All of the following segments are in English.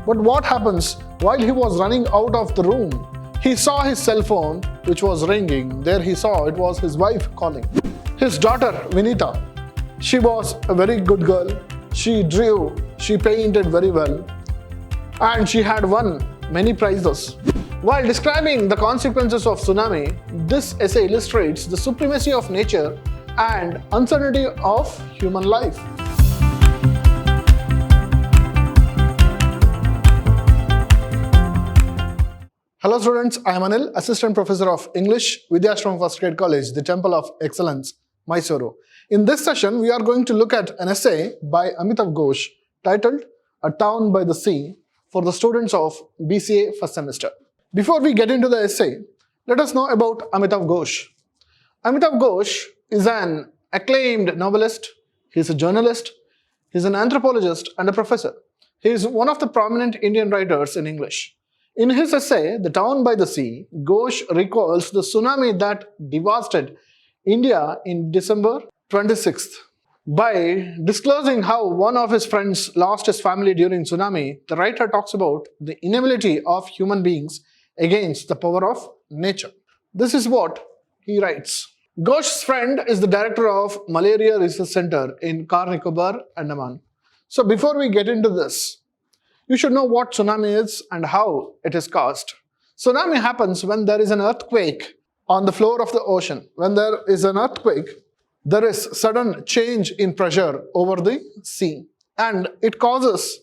But what happens while he was running out of the room? He saw his cell phone, which was ringing. There he saw it was his wife calling. His daughter, Vinita, she was a very good girl. She drew, she painted very well, and she had won many prizes. While describing the consequences of tsunami, this essay illustrates the supremacy of nature and uncertainty of human life. Hello students, I am Anil, Assistant Professor of English, Vidhyaashram First Grade College, the Temple of Excellence, MYSURU. In this session, we are going to look at an essay by Amitav Ghosh titled A Town by the Sea for the students of BCA first semester. Before we get into the essay, let us know about Amitav Ghosh. Amitav Ghosh is an acclaimed novelist, he is a journalist, he is an anthropologist and a professor. He is one of the prominent Indian writers in English. In his essay, The Town by the Sea, Ghosh recalls the tsunami that devastated India in December 26th. By disclosing how one of his friends lost his family during tsunami, the writer talks about the inability of human beings against the power of nature. This is what he writes. Ghosh's friend is the director of Malaria Research Center in Car Nicobar, Andaman. So before we get into this, you should know what tsunami is and how it is caused. Tsunami happens when there is an earthquake on the floor of the ocean. When there is an earthquake, there is sudden change in pressure over the sea, and it causes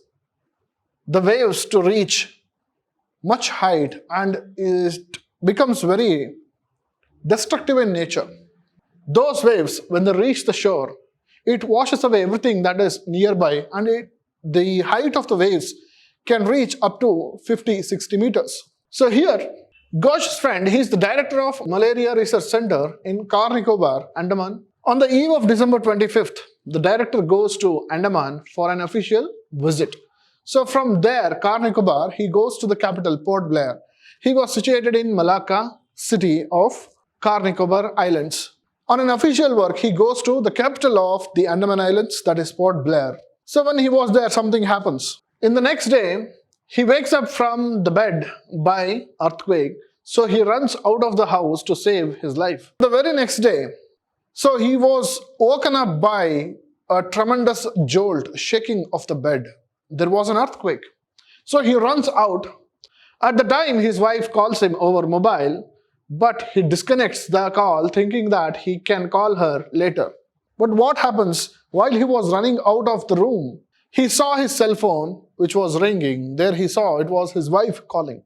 the waves to reach much height and it becomes very destructive in nature. Those waves, when they reach the shore, it washes away everything that is nearby, and the height of the waves can reach up to 50-60 meters. So here, Ghosh's friend, he is the director of Malaria Research Center in Car Nicobar, Andaman. On the eve of December 25th, the director goes to Andaman for an official visit. So from there, Car Nicobar, he goes to the capital, Port Blair. He was situated in Malaka city of Car Nicobar Islands. On an official work, he goes to the capital of the Andaman Islands, that is Port Blair. So when he was there, something happens. In the next day, he wakes up from the bed by earthquake, so he runs out of the house to save his life. The very next day, so he was woken up by a tremendous jolt, shaking of the bed. There was an earthquake. So he runs out. At the time, his wife calls him over mobile, but he disconnects the call thinking that he can call her later. But what happens while he was running out of the room? He saw his cell phone, which was ringing. There he saw it was his wife calling.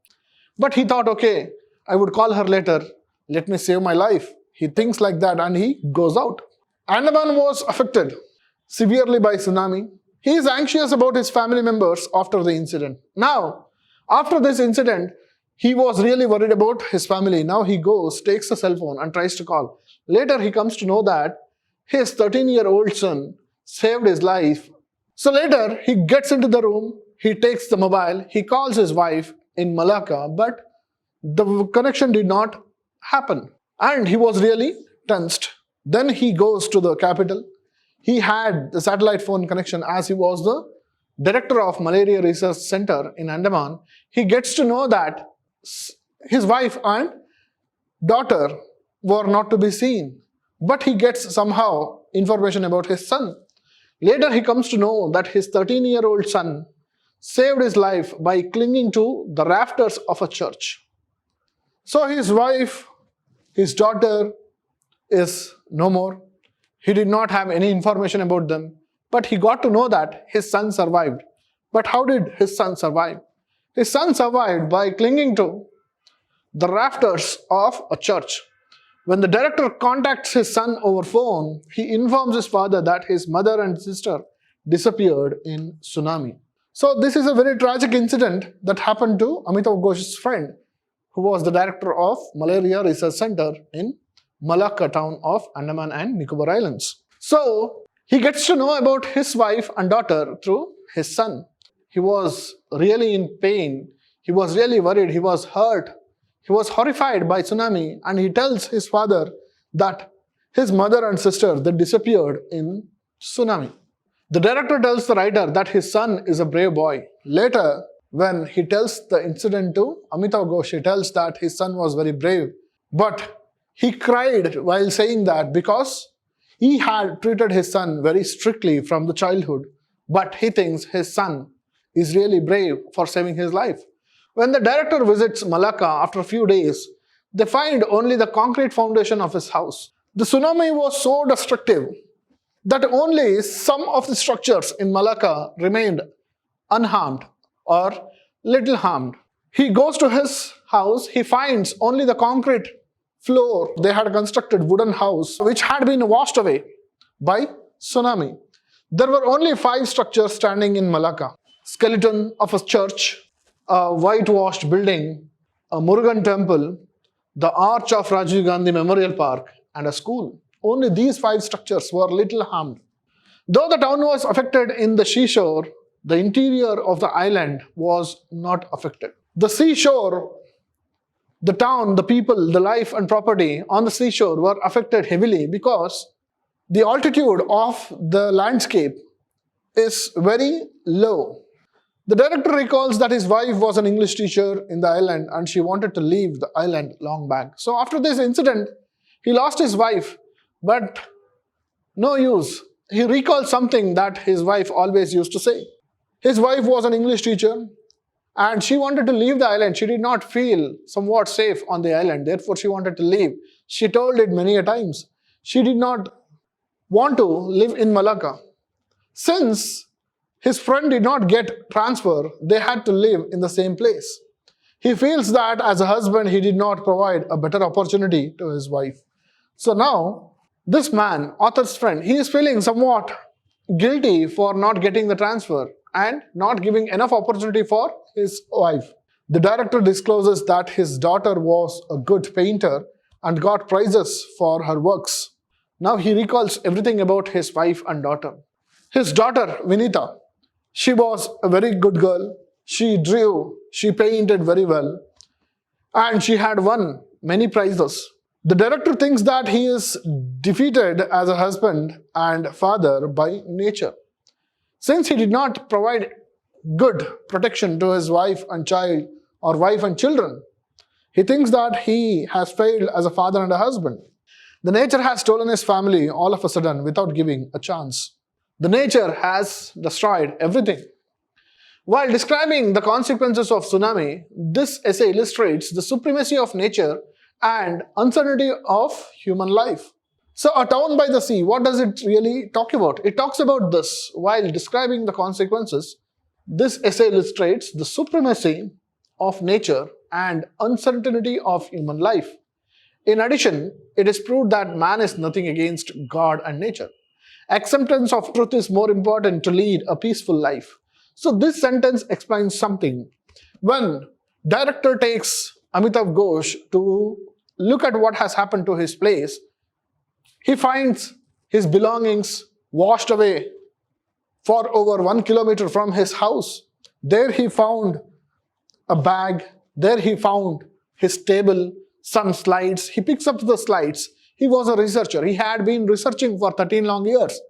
But he thought, okay, I would call her later. Let me save my life. He thinks like that and he goes out. Andaman was affected severely by tsunami. He is anxious about his family members after the incident. Now, after this incident, he was really worried about his family. Now he goes, takes the cell phone and tries to call. Later he comes to know that his 13-year-old son saved his life. So later, he gets into the room, he takes the mobile, he calls his wife in Malaka, but the connection did not happen. And he was really tensed. Then he goes to the capital. He had the satellite phone connection as he was the director of Malaria Research Center in Andaman. He gets to know that his wife and daughter were not to be seen. But he gets somehow information about his son. Later, he comes to know that his 13-year-old son saved his life by clinging to the rafters of a church. So his wife, his daughter is no more. He did not have any information about them, but he got to know that his son survived. But how did his son survive? His son survived by clinging to the rafters of a church. When the director contacts his son over phone, he informs his father that his mother and sister disappeared in tsunami. So this is a very tragic incident that happened to Amitav Ghosh's friend, who was the director of Malaria Research Center in Malaka town of Andaman and Nicobar Islands. So he gets to know about his wife and daughter through his son. He was really in pain. He was really worried. He was hurt. He was horrified by tsunami, and he tells his father that his mother and sister, they disappeared in tsunami. The director tells the writer that his son is a brave boy. Later, when he tells the incident to Amitav Ghosh. He tells that his son was very brave, but he cried while saying that because he had treated his son very strictly from the childhood, but he thinks his son is really brave for saving his life. When the director visits Malaka after a few days, they find only the concrete foundation of his house. The tsunami was so destructive that only some of the structures in Malaka remained unharmed or little harmed. He goes to his house, he finds only the concrete floor. They had constructed wooden house which had been washed away by tsunami. There were only 5 structures standing in Malaka. Skeleton of a church, a whitewashed building, a Murugan temple, the arch of Rajiv Gandhi Memorial Park, and a school. Only these 5 structures were little harmed. Though the town was affected in the seashore, the interior of the island was not affected. The seashore, the town, the people, the life and property on the seashore were affected heavily because the altitude of the landscape is very low. The director recalls that his wife was an English teacher in the island and she wanted to leave the island long back. So after this incident, he lost his wife, but no use. He recalls something that his wife always used to say. His wife was an English teacher and she wanted to leave the island. She did not feel somewhat safe on the island, therefore she wanted to leave. She told it many a times. She did not want to live in Malaka. Since his friend did not get transfer, they had to live in the same place. He feels that as a husband, he did not provide a better opportunity to his wife. So now, this man, author's friend, he is feeling somewhat guilty for not getting the transfer and not giving enough opportunity for his wife. The director discloses that his daughter was a good painter and got prizes for her works. Now he recalls everything about his wife and daughter. His daughter, Vinita, she was a very good girl. She drew, she painted very well, and she had won many prizes. The director thinks that he is defeated as a husband and father by nature. Since he did not provide good protection to his wife and child or wife and children, he thinks that he has failed as a father and a husband. The nature has stolen his family all of a sudden without giving a chance. The nature has destroyed everything. While describing the consequences of tsunami, this essay illustrates the supremacy of nature and uncertainty of human life. So a town by the sea, what does it really talk about? It talks about this. While describing the consequences, this essay illustrates the supremacy of nature and uncertainty of human life. In addition, it is proved that man is nothing against God and nature. Acceptance of truth is more important to lead a peaceful life. So this sentence explains something. When director takes Amitav Ghosh to look at what has happened to his place, he finds his belongings washed away for over 1 kilometer from his house. There he found a bag, there he found his table, some slides. He picks up the slides. He was a researcher. He had been researching for 13 long years.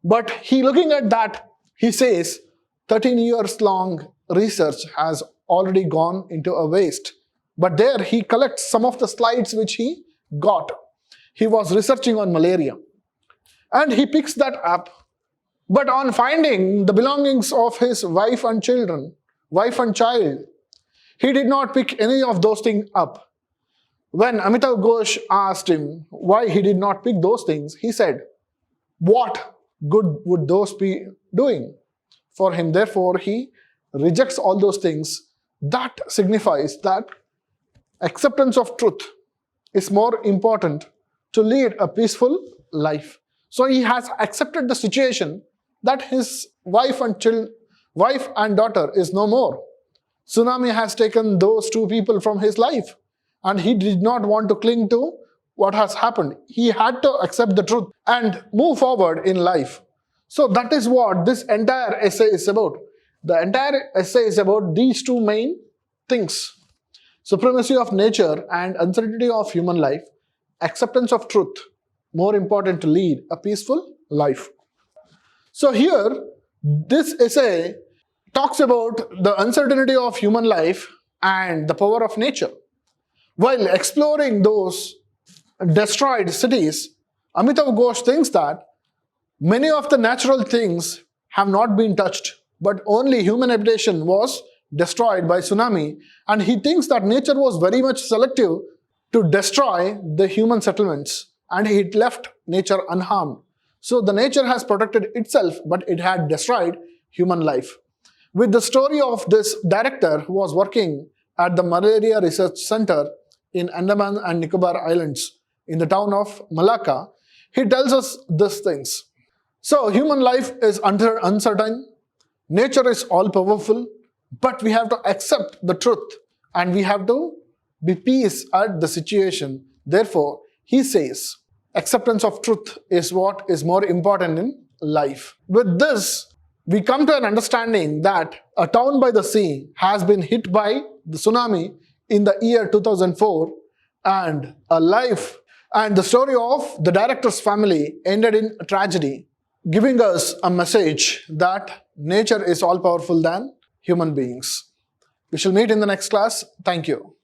But he looking at that, he says, 13 years long research has already gone into a waste. But there he collects some of the slides which he got. He was researching on malaria. And he picks that up. But on finding the belongings of his wife and child, he did not pick any of those things up. When Amitav Ghosh asked him why he did not pick those things, he said, what good would those be doing for him? Therefore, he rejects all those things. That signifies that acceptance of truth is more important to lead a peaceful life. So he has accepted the situation that his wife and daughter is no more. Tsunami has taken those 2 people from his life. And he did not want to cling to what has happened. He had to accept the truth and move forward in life. So that is what this entire essay is about. The entire essay is about these 2 main things. Supremacy of nature and uncertainty of human life. Acceptance of truth, more important to lead a peaceful life. So here, this essay talks about the uncertainty of human life and the power of nature. While exploring those destroyed cities, Amitav Ghosh thinks that many of the natural things have not been touched, but only human habitation was destroyed by tsunami, and he thinks that nature was very much selective to destroy the human settlements, and it left nature unharmed. So the nature has protected itself, but it had destroyed human life. With the story of this director who was working at the Malaria Research Center in Andaman and Nicobar Islands in the town of Malaka, he tells us these things. So human life is uncertain, nature is all-powerful, but we have to accept the truth and we have to be peace at the situation. Therefore, he says, acceptance of truth is what is more important in life. With this, we come to an understanding that a town by the sea has been hit by the tsunami in the year 2004, and a life and the story of the director's family ended in a tragedy, giving us a message that nature is all powerful than human beings. We shall meet in the next class. Thank you.